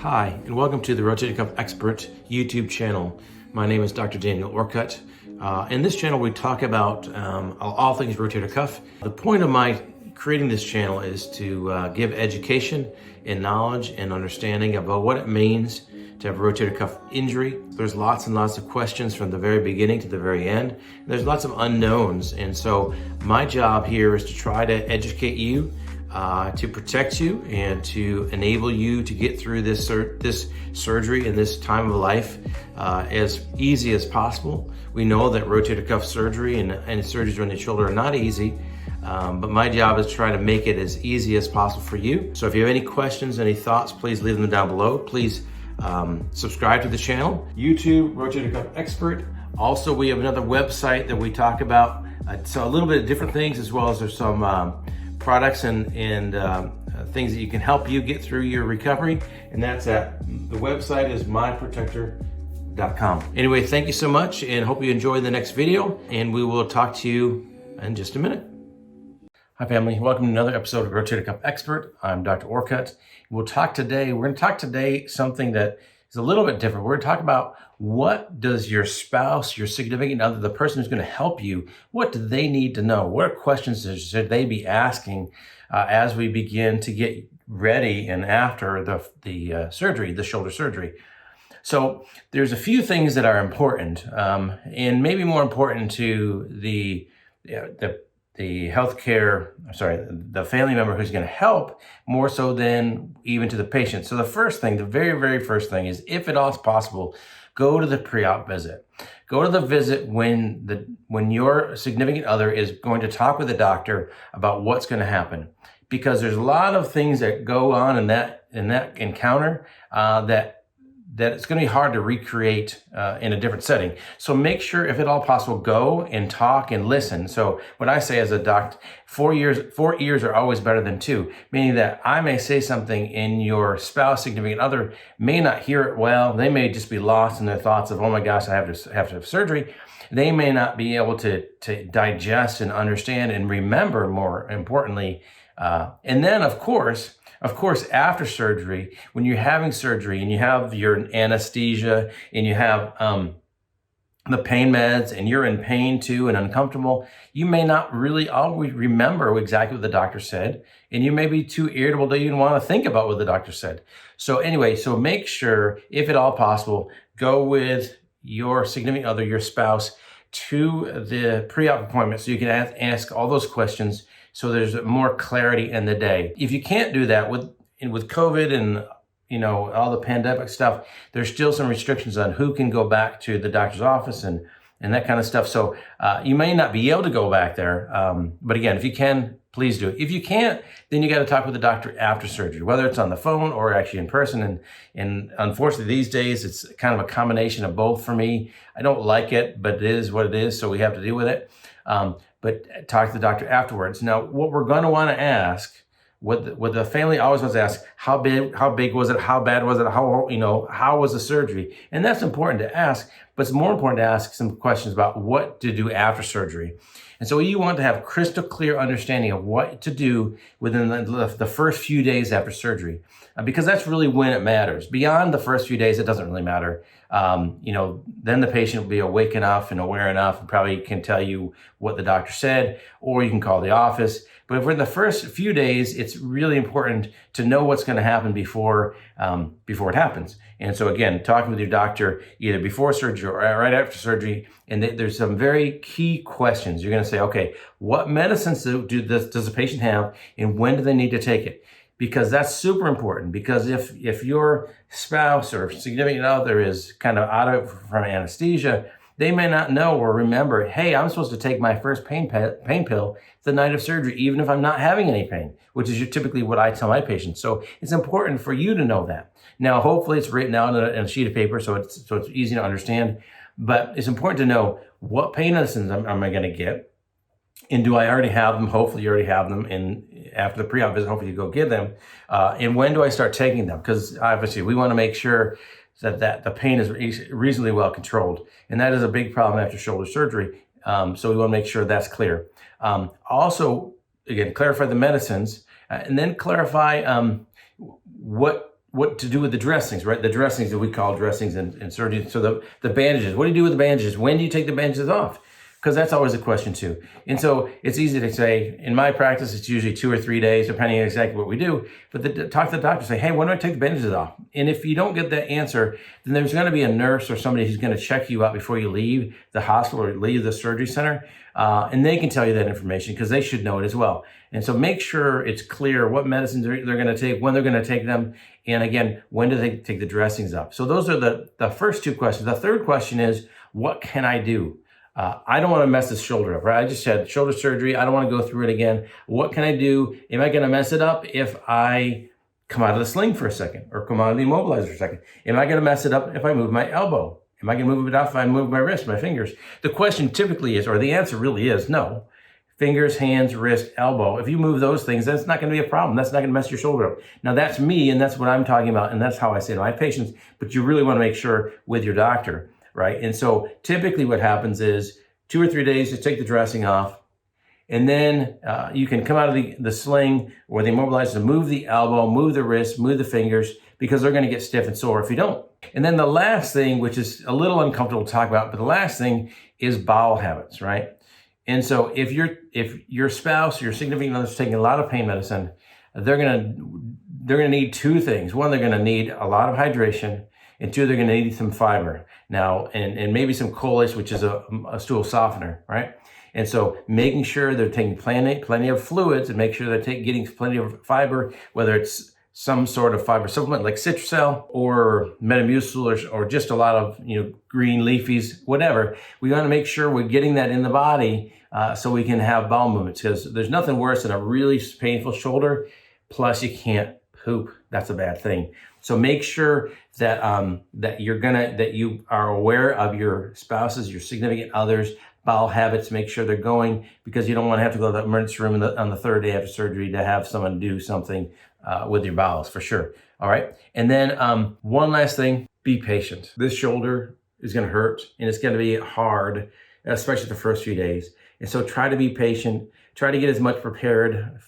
Hi, and welcome to the Rotator Cuff Expert YouTube channel. My name is Dr. Daniel Orcutt. In this channel, we talk about all things rotator cuff. The point of my creating this channel is to give education and knowledge and understanding about what it means to have a rotator cuff injury. There's lots and lots of questions from the very beginning to the very end. There's lots of unknowns, and so my job here is to try to educate you, to protect you, and to enable you to get through this surgery and this time of life as easy as possible. We know that rotator cuff surgery and surgeries on the shoulder are not easy, but my job is to try to make it as easy as possible for you. So if you have any questions, any thoughts, please leave them down below. Please subscribe to the channel, YouTube, Rotator Cuff Expert. Also, we have another website that we talk about so a little bit of different things, as well as there's some products and things that you can help you get through your recovery, and that's at the website is myprotector.com. Anyway, thank you so much, and hope you enjoy the next video, and we will talk to you in just a minute. Hi family, welcome to another episode of Rotator Cuff Expert. I'm Dr. Orcutt. We're going to talk today something that is a little bit different. We're going to talk about what does your spouse, your significant other, the person who's going to help you, what do they need to know? What questions should they be asking as we begin to get ready and after the surgery, the shoulder surgery? So there's a few things that are important, and maybe more important to the family member who's going to help, more so than even to the patient. So the very, very first thing is, if at all is possible, go to the pre-op visit. Go to the visit when your significant other is going to talk with the doctor about what's going to happen, because there's a lot of things that go on in that encounter that it's going to be hard to recreate in a different setting. So make sure, if at all possible, go and talk and listen. So what I say as a doctor, 4 ears are always better than 2, meaning that I may say something and your spouse, significant other may not hear it well. They may just be lost in their thoughts of, oh my gosh, I have to have surgery. They may not be able to digest and understand and remember, more importantly. And then, of course, after surgery, when you're having surgery and you have your anesthesia and you have the pain meds and you're in pain too and uncomfortable, you may not really always remember exactly what the doctor said, and you may be too irritable to even want to think about what the doctor said. So anyway, so make sure, if at all possible, go with your significant other, your spouse, to the pre-op appointment so you can ask all those questions, so there's more clarity in the day. If you can't do that with COVID and all the pandemic stuff, there's still some restrictions on who can go back to the doctor's office and that kind of stuff. So you may not be able to go back there. But again, if you can, please do it. If you can't, then you got to talk with the doctor after surgery, whether it's on the phone or actually in person. And unfortunately, these days, it's kind of a combination of both for me. I don't like it, but it is what it is, so we have to deal with it. But talk to the doctor afterwards. Now, what we're going to want to ask, what the family always wants to ask, how big was it? How bad was it? How was the surgery? And that's important to ask, but it's more important to ask some questions about what to do after surgery. And so you want to have crystal clear understanding of what to do within the first few days after surgery, because that's really when it matters. Beyond the first few days, it doesn't really matter. Then the patient will be awake enough and aware enough and probably can tell you what the doctor said, or you can call the office. But for the first few days, it's really important to know what's going to happen before it happens. And so again, talking with your doctor either before surgery or right after surgery, and there's some very key questions. You're going to say, okay, what medicines does the patient have, and when do they need to take it? Because that's super important, because if your spouse or significant other is kind of from anesthesia, they may not know or remember, hey, I'm supposed to take my first pain pill the night of surgery, even if I'm not having any pain, which is typically what I tell my patients. So it's important for you to know that. Now, hopefully it's written out in a sheet of paper, so it's easy to understand, but it's important to know what pain medicines am I going to get, and do I already have them? Hopefully you already have them, and after the pre-op visit, hopefully you go get them. And when do I start taking them? Because obviously we want to make sure that the pain is reasonably well controlled. And that is a big problem after shoulder surgery. So we want to make sure that's clear. Also, again, clarify the medicines, and then clarify what what to do with the dressings, right? The dressings that we call dressings in surgery. So the bandages, what do you do with the bandages? When do you take the bandages off? Because that's always a question too. And so it's easy to say, in my practice, it's usually 2 or 3 days, depending on exactly what we do. But talk to the doctor, say, hey, when do I take the bandages off? And if you don't get that answer, then there's going to be a nurse or somebody who's going to check you out before you leave the hospital or leave the surgery center. And they can tell you that information because they should know it as well. And so make sure it's clear what medicines they're going to take, when they're going to take them, and again, when do they take the dressings up? So those are the first 2 questions. The third question is, what can I do? I don't want to mess this shoulder up, right? I just had shoulder surgery. I don't want to go through it again. What can I do? Am I going to mess it up if I come out of the sling for a second or come out of the immobilizer for a second? Am I going to mess it up if I move my elbow? Am I going to move it off if I move my wrist, my fingers? The question typically is, or the answer really is no. Fingers, hands, wrist, elbow. If you move those things, that's not going to be a problem. That's not going to mess your shoulder up. Now that's me, and that's what I'm talking about, and that's how I say to my patients, but you really want to make sure with your doctor, right? And so typically what happens is 2 or 3 days to take the dressing off, and then you can come out of the sling or the immobilizer, move the elbow, move the wrist, move the fingers, because they're going to get stiff and sore if you don't. And then the last thing, which is a little uncomfortable to talk about, but the last thing is bowel habits, right? And so if your spouse or your significant other is taking a lot of pain medicine, they're gonna need 2 things. One, they're gonna need a lot of hydration, and 2, they're gonna need some fiber. Now, and maybe some coleus, which is a stool softener, right? And so making sure they're taking plenty of fluids, and make sure they're getting plenty of fiber, whether it's some sort of fiber supplement like Citracel or Metamucil or just a lot of green leafies, whatever. We want to make sure we're getting that in the body so we can have bowel movements, because there's nothing worse than a really painful shoulder, plus you can't poop. That's a bad thing. So make sure that that you are aware of your spouses, your significant others' bowel habits. Make sure they're going, because you don't want to have to go to the emergency room on the 3rd day after surgery to have someone do something with your bowels, for sure. All right. And then one last thing, be patient. This shoulder is going to hurt, and it's going to be hard, especially the first few days. And so try to be patient. Try to get as much prepared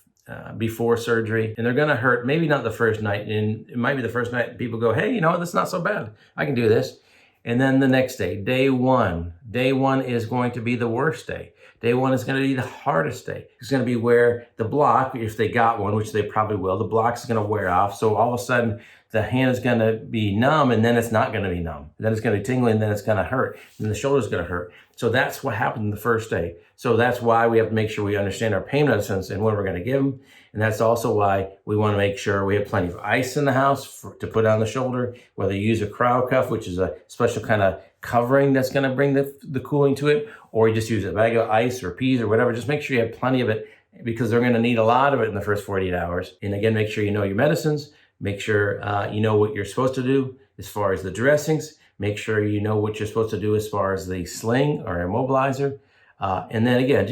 before surgery. And they're going to hurt, maybe not the first night. And it might be the first night people go, hey, that's not so bad. I can do this. And then the next day, day one is going to be the worst day. Day 1 is going to be the hardest day. It's going to be where the block, if they got one, which they probably will, the block is going to wear off. So all of a sudden, the hand is going to be numb, and then it's not going to be numb. Then it's going to be tingling, and then it's going to hurt. And the shoulder is going to hurt. So that's what happened the first day. So that's why we have to make sure we understand our pain medicines and when we're going to give them. And that's also why we want to make sure we have plenty of ice in the house to put on the shoulder, whether you use a cryo cuff, which is a special kind of covering that's going to bring the cooling to it, or you just use a bag of ice or peas or whatever. Just make sure you have plenty of it, because they're going to need a lot of it in the first 48 hours. And again, make sure you know your medicines. Make sure you know what you're supposed to do as far as the dressings. Make sure you know what you're supposed to do as far as the sling or immobilizer. And then again,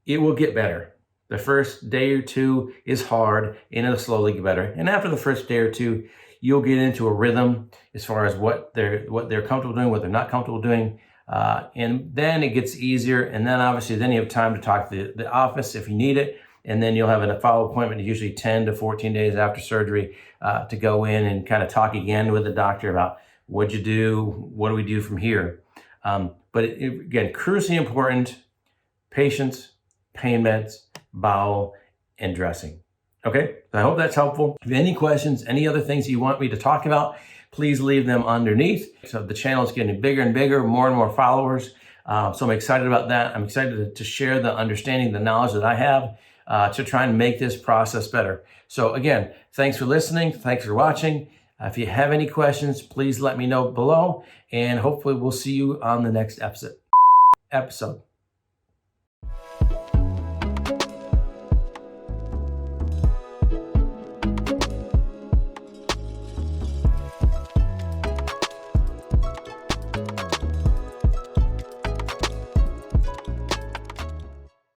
it will get better. The first day or 2 is hard, and it'll slowly get better. And after the first day or 2, you'll get into a rhythm as far as what they're comfortable doing, what they're not comfortable doing. And then it gets easier. And then obviously then you have time to talk to the office if you need it. And then you'll have a follow-up appointment, usually 10 to 14 days after surgery, to go in and kind of talk again with the doctor about what'd you do, what do we do from here. But again, crucially important, patience, pain meds, bowel, and dressing. Okay, so I hope that's helpful. If you have any questions, any other things you want me to talk about, please leave them underneath. So the channel is getting bigger and bigger, more and more followers. So I'm excited about that. I'm excited to share the understanding, the knowledge that I have to try and make this process better. So again, thanks for listening. Thanks for watching. If you have any questions, please let me know below, and hopefully we'll see you on the next episode.